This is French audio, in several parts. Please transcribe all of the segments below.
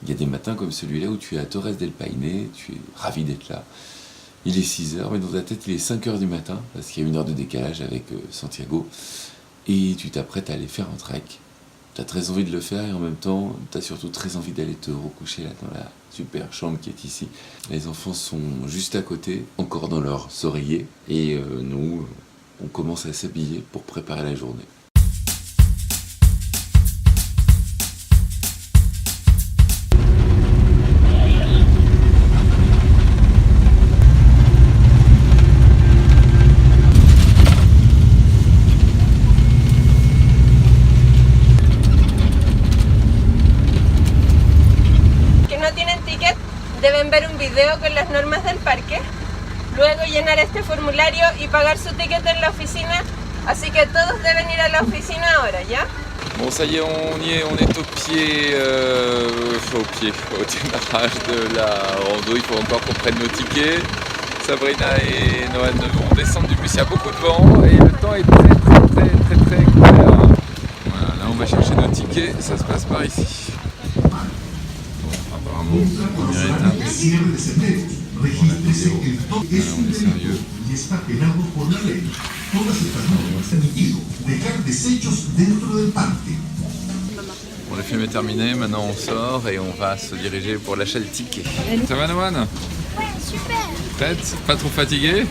Il y a des matins comme celui-là où tu es à Torres del Paine, tu es ravi d'être là. Il est 6h, mais dans ta tête, il est 5h du matin, parce qu'il y a 1 heure de décalage avec Santiago. Et tu t'apprêtes à aller faire un trek. Tu as très envie de le faire et en même temps, tu as surtout très envie d'aller te recoucher là dans la super chambre qui est ici. Les enfants sont juste à côté, encore dans leurs oreillers. Et nous, on commence à s'habiller pour préparer la journée. Deben ver un video con las normas del parque, luego llenar este formulario y pagar su ticket en la oficina, así que todos deben ir a la oficina ahora, ¿ya? Bon, ça y est, on y est, on est au démarrage de la rando. Il faut encore qu'on prenne nos tickets. Sabrina et Noël vont descendre du bus, il y a beaucoup de vent et le temps est très clair. Voilà, là on va chercher nos tickets, ça se passe par ici. Première étape, on a vidéo. Voilà, on est sérieux. Bon, le film est terminé, maintenant on sort et on va se diriger pour l'achat de tickets. Ça va Noan? Ouais, super. Prête? Pas trop fatigué?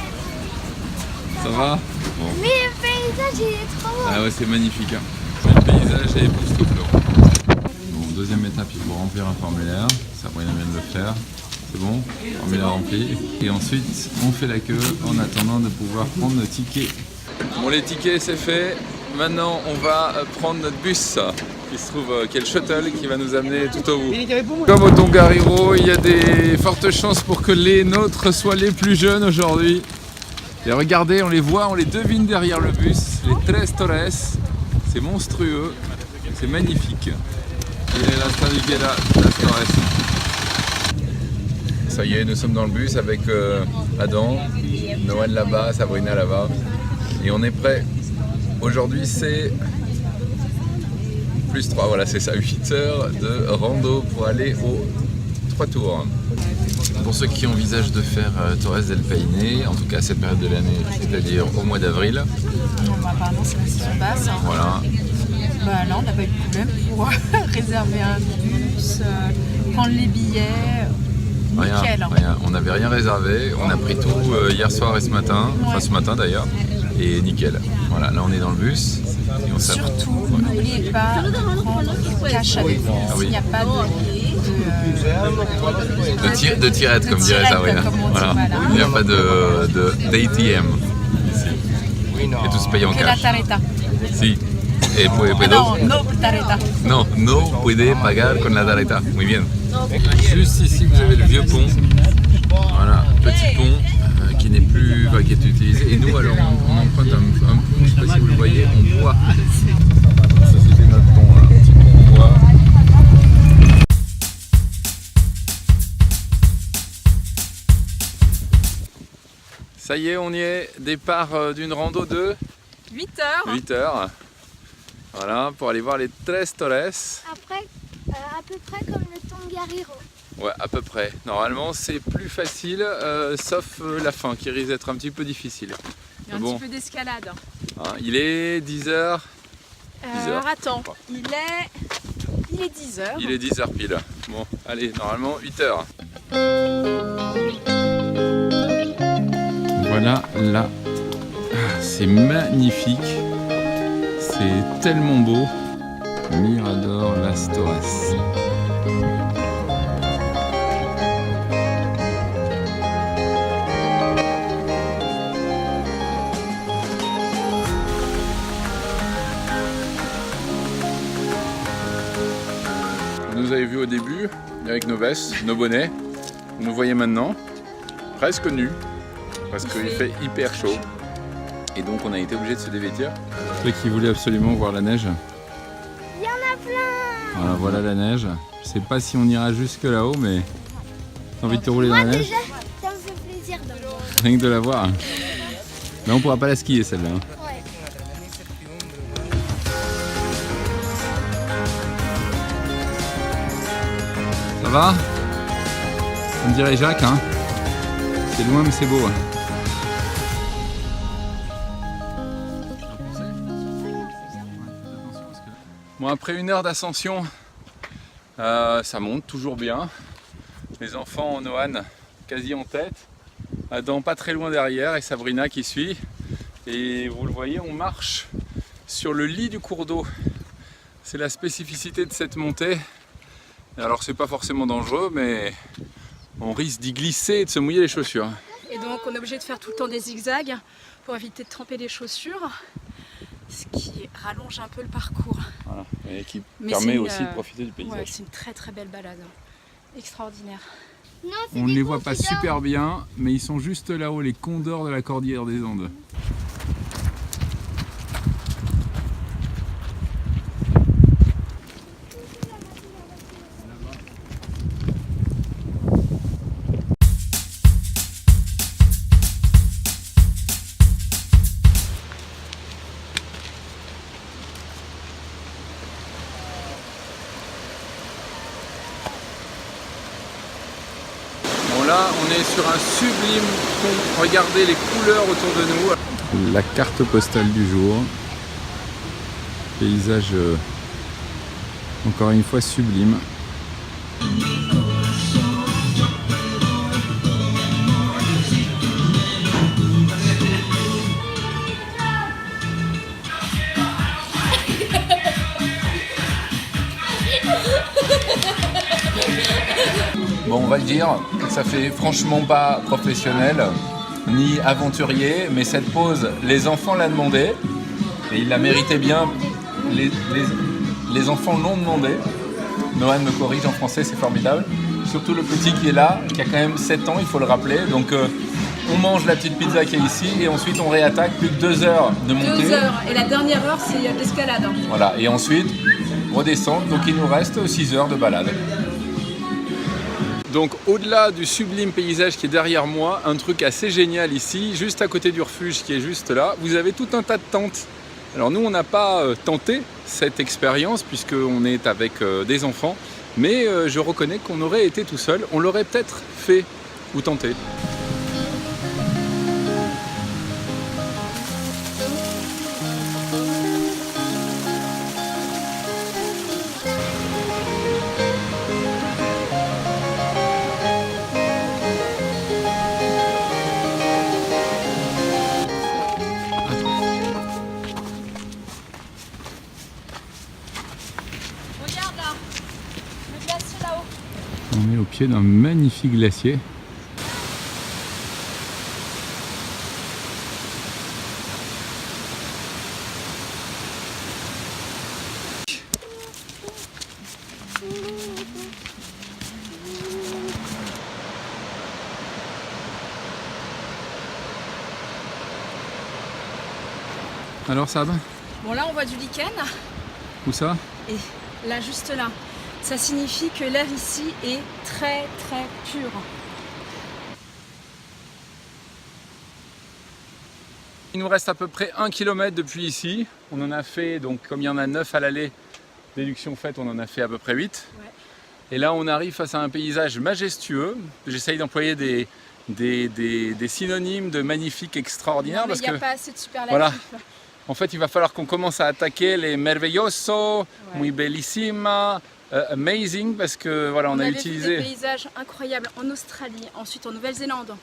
Ça va? Bon. Mais le paysage il est trop beau. Ah ouais, c'est magnifique. Hein. Le paysage est époustouflant. Bon, deuxième étape, il faut remplir un formulaire. Sabrina vient de le faire. C'est bon, formulaire rempli. Et ensuite, on fait la queue en attendant de pouvoir prendre nos tickets. Bon, les tickets, c'est fait. Maintenant, on va prendre notre bus qui se trouve, qui est le shuttle qui va nous amener tout au bout. Comme au Tongariro, il y a des fortes chances pour que les nôtres soient les plus jeunes aujourd'hui. Et regardez, on les voit, on les devine derrière le bus. Les Tres Torres, c'est monstrueux, c'est magnifique. Et la Stradiguera Tres Torres. Ça y est, nous sommes dans le bus avec Adam, Noël là-bas, Sabrina là-bas. Et on est prêt. Aujourd'hui c'est +3, voilà c'est ça, 8 heures de rando pour aller aux 3 tours. Pour ceux qui envisagent de faire Torres del Paine, en tout cas à cette période de l'année, c'est-à-dire au mois d'avril. Apparemment c'est la saison basse. Voilà. Bah là on n'a pas eu de problème pour réserver un bus, prendre les billets. Nickel. Rien. On n'avait rien réservé, on a pris tout hier soir et ce matin, enfin ce matin d'ailleurs, et nickel. Voilà, là on est dans le bus. Et on surtout, n'oubliez pas de prendre du cash avec vous. Ah oui. Il n'y a pas de tirette, comme dirait Sabrina. Voilà. Il n'y a pas d'ATM ici. Et tout se paye en que cash. la tarjeta. Si. Et No tarjeta. Non, no puede pagar con la tarjeta. Muy bien. Juste ici, vous avez le vieux pont. Voilà, petit pont qui n'est plus, qui est utilisé. Et nous, alors, on emprunte un pont, je ne sais pas si vous le voyez, en bois. Ça, c'était notre pont, là. Un petit pont en bois. Ça y est, on y est. Départ d'une rando de 8 heures. 8 heures. Voilà, pour aller voir les Tres Torres. Après, à peu près comme le Tongariro. Ouais, à peu près. Normalement, c'est plus facile, sauf la fin qui risque d'être un petit peu difficile. Il y a un petit peu d'escalade. Hein, il est 10h. Alors attends, il est 10h. Il est 10h pile. Bon, allez, normalement 8h. Voilà, là, c'est magnifique. C'est tellement beau. Mirador Las Torres. Vous nous avez vu au début avec nos vestes, nos bonnets. Vous nous voyez maintenant presque nus parce qu'il fait hyper chaud. Et donc on a été obligé de se dévêtir. Ceux qui voulaient absolument voir la neige. Il y en a plein. Voilà, voilà la neige. Je sais pas si on ira jusque là-haut, mais t'as envie de te rouler dans la neige? Déjà, ça me fait plaisir de le voir. Rien que de la voir. Mais on pourra pas la skier celle-là. Ouais. Ça va? On dirait Jacques, hein? C'est loin mais c'est beau. Bon, après 1 heure d'ascension, ça monte toujours bien. Les enfants, Noan quasi en tête, Adam pas très loin derrière et Sabrina qui suit. Et vous le voyez, on marche sur le lit du cours d'eau. C'est la spécificité de cette montée. Alors c'est pas forcément dangereux, mais on risque d'y glisser et de se mouiller les chaussures. Et donc on est obligé de faire tout le temps des zigzags pour éviter de tremper les chaussures, ce qui rallonge un peu le parcours. Voilà. Et qui permet aussi de profiter du paysage. Ouais, c'est une très très belle balade, extraordinaire. Non, On ne les voit pas super bien, mais ils sont juste là-haut, les condors de la cordillère des Andes. Là, on est sur un sublime pont. Regardez les couleurs autour de nous. La carte postale du jour. Paysage encore une fois sublime. Bon, on va le dire, ça fait franchement pas professionnel ni aventurier, mais cette pause, les enfants l'ont demandé et ils la méritaient bien. Les enfants l'ont demandé. Noan me corrige en français, c'est formidable. Surtout le petit qui est là, qui a quand même 7 ans, il faut le rappeler. Donc on mange la petite pizza qui est ici et ensuite on réattaque plus de 2 heures de montée. 2 heures, et la dernière heure c'est l'escalade. Voilà, et ensuite redescendre, donc il nous reste 6 heures de balade. Donc au-delà du sublime paysage qui est derrière moi, un truc assez génial ici, juste à côté du refuge qui est juste là, vous avez tout un tas de tentes. Alors nous on n'a pas tenté cette expérience puisqu'on est avec des enfants, mais je reconnais qu'on aurait été tout seul, on l'aurait peut-être fait ou tenté. On est au pied d'un magnifique glacier. Alors Sab, Bon là on voit du lichen, où ça? et là juste là, ça signifie que l'air ici est très très pur. Il nous reste à peu près 1 km depuis ici. On en a fait, donc comme il y en a 9 à l'aller, déduction faite, on en a fait à peu près 8. Ouais. Et là on arrive face à un paysage majestueux. J'essaye d'employer des synonymes de magnifique, extraordinaire. Non, mais parce il n'y a que pas assez de superlatifs. voilà. En fait, il va falloir qu'on commence à attaquer les merveilloso, muy bellissima, amazing, parce que voilà, on a utilisé. Vu des paysages incroyables en Australie, ensuite en Nouvelle-Zélande.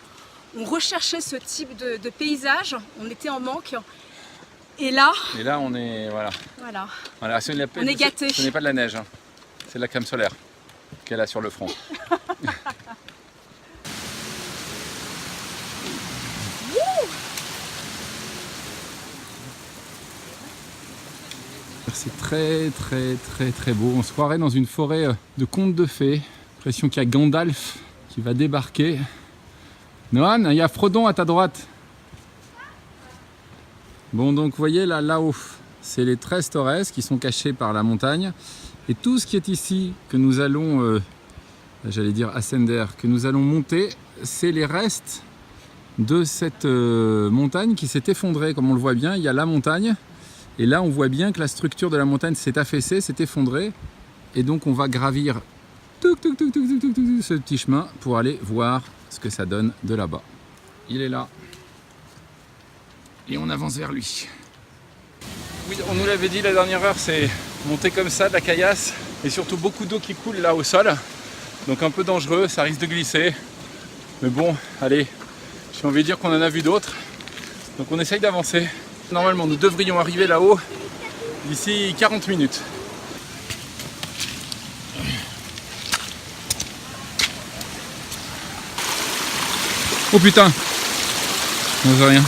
On recherchait ce type de paysage, on était en manque. Et là, on est voilà. Voilà, on est gâtés. Ce n'est pas de la neige, hein. C'est de la crème solaire qu'elle a sur le front. C'est très beau. On se croirait dans une forêt de contes de fées. L'impression qu'il y a Gandalf qui va débarquer. Noan, il y a Frodon à ta droite. Bon, donc vous voyez là-haut, c'est les 13 Torres qui sont cachés par la montagne. Et tout ce qui est ici, que nous allons, j'allais dire ascender, que nous allons monter, c'est les restes de cette montagne qui s'est effondrée. Comme on le voit bien, il y a la montagne. Et là, on voit bien que la structure de la montagne s'est affaissée, s'est effondrée. Et donc, on va gravir touc, ce petit chemin pour aller voir ce que ça donne de là-bas. Il est là. Et on avance vers lui. Oui, on nous l'avait dit la dernière heure, c'est monter comme ça de la caillasse et surtout beaucoup d'eau qui coule là au sol. Donc un peu dangereux, ça risque de glisser. Mais bon, allez, j'ai envie de dire qu'on en a vu d'autres. Donc on essaye d'avancer. Normalement, nous devrions arriver là-haut d'ici 40 minutes. Oh putain! Non, c'est rien.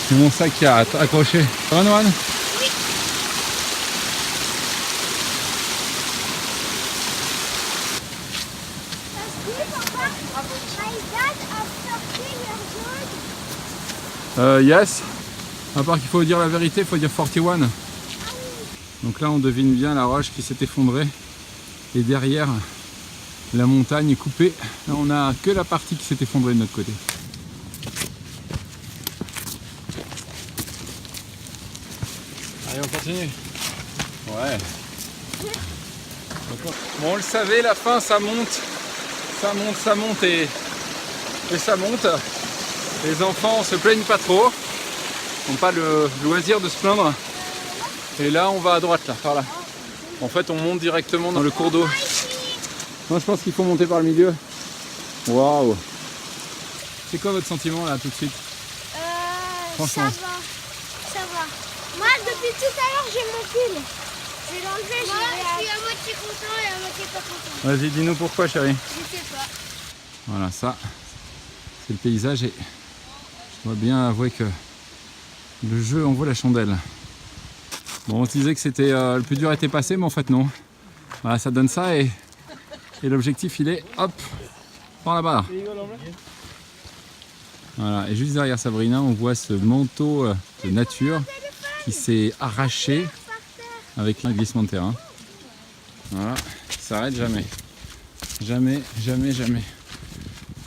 C'est mon sac qui a accroché. Ça va, Noan? Oui. Yes. À part qu'il faut dire la vérité, il faut dire 41. Donc là, on devine bien la roche qui s'est effondrée. Et derrière, la montagne est coupée. Là, on n'a que la partie qui s'est effondrée de notre côté. Allez, on continue. Ouais. Bon, on le savait, la fin, ça monte. Ça monte, ça monte et ça monte. Les enfants se plaignent pas trop. Ils n'ont pas le loisir de se plaindre. Et là, on va à droite, là, par là. En fait, on monte directement dans le cours d'eau. Moi, je pense qu'il faut monter par le milieu. Waouh! C'est quoi votre sentiment, là, tout de suite? Franchement. Ça va. Moi, depuis tout à l'heure, j'ai mon pull. Je vais l'enlever, je suis à moitié content et à moitié pas content. Vas-y, dis-nous pourquoi, chérie. Je sais pas. Voilà, ça, c'est le paysage et je dois bien avouer que le jeu en vaut la chandelle. Bon, on se disait que c'était le plus dur était passé, mais en fait non. Voilà, ça donne ça et l'objectif il est hop par là-bas. Voilà, et juste derrière Sabrina, on voit ce manteau de nature qui s'est arraché avec un glissement de terrain. Voilà, ça s'arrête jamais. Jamais, jamais, jamais.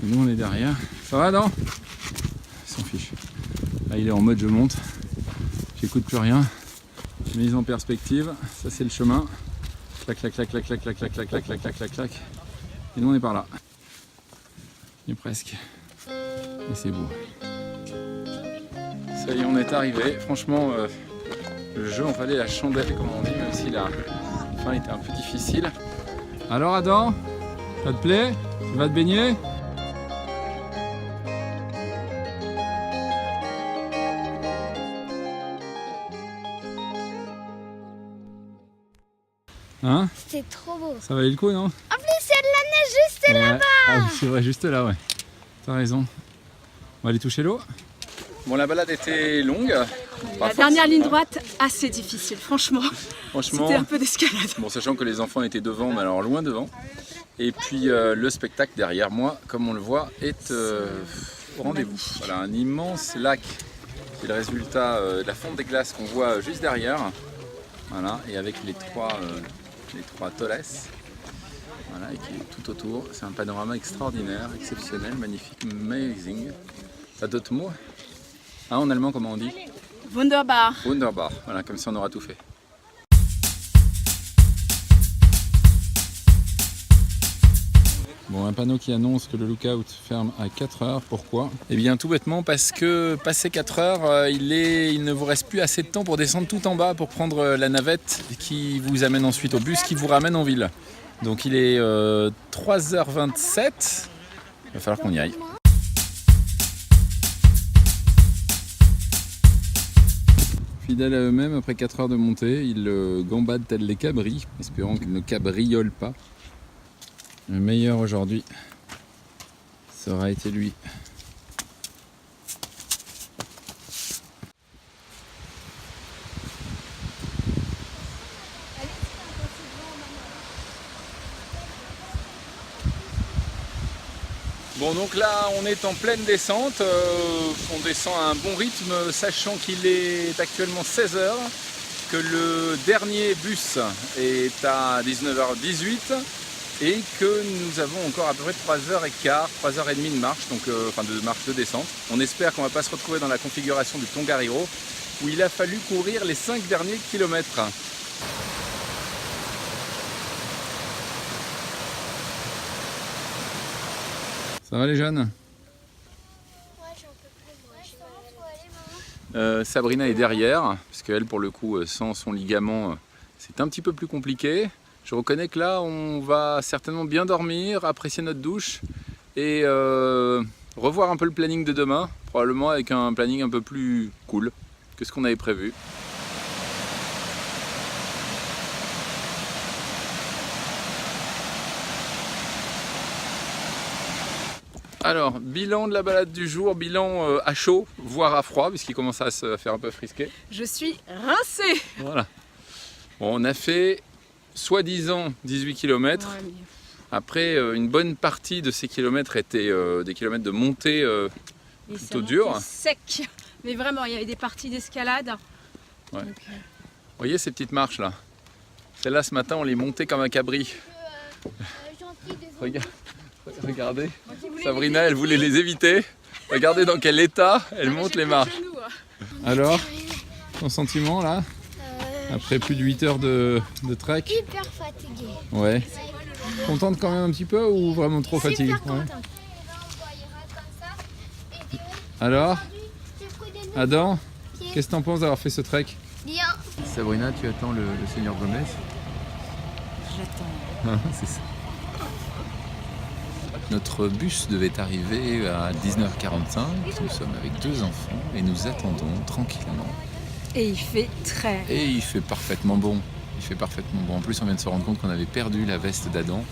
Et nous on est derrière. Ça va, non? Il s'en fiche. Là il est en mode je monte. J'écoute plus rien. Mise en perspective. Ça c'est le chemin. Clac, clac, clac, clac, clac, clac, clac, clac, clac, clac, clac, clac, clac. Et nous on est par là. Et presque. Et c'est beau. Ça y est, on est arrivé. Franchement, le jeu en valait la chandelle, comme on dit, même si la fin était un peu difficile. Alors Adam, ça te plaît? Tu vas te baigner? Hein? C'était trop beau. Ça valait le coup, non? En plus, il y a de la neige juste là-bas. Ah oui, c'est vrai, juste là, ouais. T'as raison. On va aller toucher l'eau. Bon, la balade était longue. La dernière ligne droite, assez difficile, franchement. C'était un peu d'escalade. Bon, sachant que les enfants étaient devant, mais alors loin devant. Et puis le spectacle derrière moi, comme on le voit, est au rendez-vous. Voilà, un immense lac qui est le résultat de la fonte des glaces qu'on voit juste derrière. Voilà, et avec les trois toles. Voilà, et qui est tout autour. C'est un panorama extraordinaire, exceptionnel, magnifique, amazing. T'as d'autres mots? Ah, en allemand, comment on dit? Wunderbar. Wunderbar, voilà, comme si on aura tout fait. Bon, un panneau qui annonce que le lookout ferme à 4 heures. Pourquoi? Eh bien, tout bêtement parce que passé 4 heures, il ne vous reste plus assez de temps pour descendre tout en bas pour prendre la navette qui vous amène ensuite au bus qui vous ramène en ville. Donc il est 3h27, il va falloir qu'on y aille. Fidèles à eux-mêmes, après 4 heures de montée, ils gambadent tels les cabris, espérant qu'ils ne cabriolent pas. Le meilleur aujourd'hui, ça aura été lui. Bon, donc là on est en pleine descente, on descend à un bon rythme, sachant qu'il est actuellement 16 h, que le dernier bus est à 19h18 et que nous avons encore à peu près 3h15, 3h30 de marche, donc enfin de marche de descente. On espère qu'on ne va pas se retrouver dans la configuration du Tongariro où il a fallu courir les 5 derniers kilomètres. Ça va les jeunes? Ouais, j'en peux plus. Moi, j'ai mal à la tête. Sabrina est derrière, parce qu'elle pour le coup sans son ligament c'est un petit peu plus compliqué. Je reconnais que là on va certainement bien dormir, apprécier notre douche et revoir un peu le planning de demain, probablement avec un planning un peu plus cool que ce qu'on avait prévu. Alors, bilan de la balade du jour, bilan à chaud, voire à froid, puisqu'il commence à se faire un peu frisquer. Je suis rincée. Voilà. Bon, on a fait soi-disant 18 km. Ouais, mais... Après, une bonne partie de ces kilomètres étaient des kilomètres de montée Et plutôt ça durs. montait sec. Mais vraiment, il y avait des parties d'escalade. Ouais. Donc, Vous voyez ces petites marches là? Celles-là, ce matin, on les montait comme un cabri. Regardez, Sabrina, elle voulait les éviter. Regardez dans quel état elle monte les marches. Alors, ton sentiment là? Après plus de 8 heures de trek? Hyper fatiguée. Ouais. Contente quand même un petit peu ou vraiment trop fatiguée? Super Ouais. contente. Alors, Adam, Pied. qu'est-ce que t'en penses d'avoir fait ce trek? Bien. Sabrina, tu attends le Seigneur Gomez? J'attends. C'est ça. Notre bus devait arriver à 19h45. Nous sommes avec 2 enfants et nous attendons tranquillement. Et il fait très... Et il fait parfaitement bon. Il fait parfaitement bon. En plus, on vient de se rendre compte qu'on avait perdu la veste d'Adam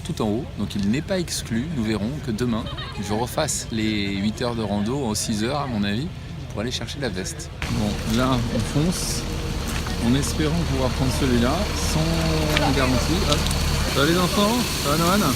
tout en haut. Donc il n'est pas exclu, nous verrons, que demain, je refasse les 8 heures de rando en 6 heures à mon avis pour aller chercher la veste. Bon, là, on fonce en espérant pouvoir prendre celui-là sans garantie. Hop. Ça va les enfants? Ça va Noan?